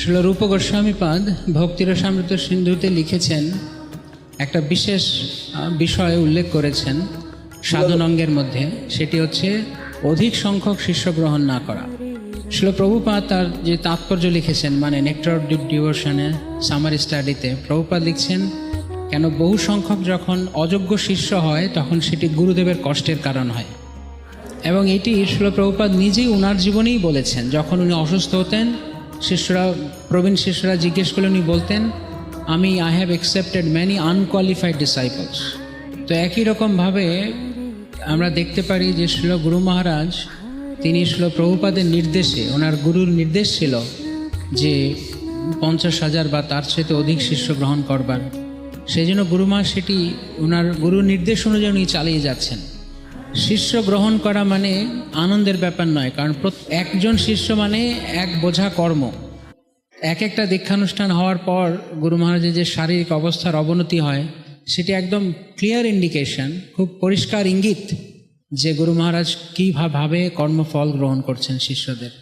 শ্রীল রূপ গোস্বামীপাদ ভক্তিরসামৃত সিন্ধুতে লিখেছেন, একটা বিশেষ বিষয় উল্লেখ করেছেন সাধনাঙ্গের মধ্যে, সেটি হচ্ছে অধিক সংখ্যক শিষ্য গ্রহণ না করা। শ্রীল প্রভুপাদ তার যে তাৎপর্য লিখেছেন, মানে নেক্টার অফ ডিভোশনে সামারি স্টাডিতে প্রভুপাদ লিখছেন, কেন বহু সংখ্যক যখন অযোগ্য শিষ্য হয় তখন সেটি গুরুদেবের কষ্টের কারণ হয়। এবং এটি শ্রীল প্রভুপাদ নিজেই ওনার জীবনেই বলেছেন। যখন উনি অসুস্থ হতেন, প্রবীণ শিষ্যরা জিজ্ঞেস করলে উনি বলতেন, I have accepted many unqualified disciples. তো একই রকমভাবে আমরা দেখতে পারি যে শ্রীল গুরু মহারাজ তিনি শ্রীল প্রভুপাদের নির্দেশে, ওনার গুরুর নির্দেশ ছিল যে 50,000 বা তার চেয়ে অধিক শিষ্য গ্রহণ করবার। সেই জন্য গুরু মহারাজ সেটি ওনার গুরুর নির্দেশ অনুযায়ী উনি চালিয়ে যাচ্ছেন। শিষ্য গ্রহণ করা মানে আনন্দের ব্যাপার নয়, কারণ একজন শিষ্য মানে এক বোঝা কর্ম। একটা দীক্ষানুষ্ঠান হওয়ার পর গুরু মহারাজের যে শারীরিক অবস্থার অবনতি হয়, সেটি একদম ক্লিয়ার ইন্ডিকেশন, খুব পরিষ্কার ইঙ্গিত যে গুরু মহারাজ কীভাবে কর্মফল গ্রহণ করছেন শিষ্যদের।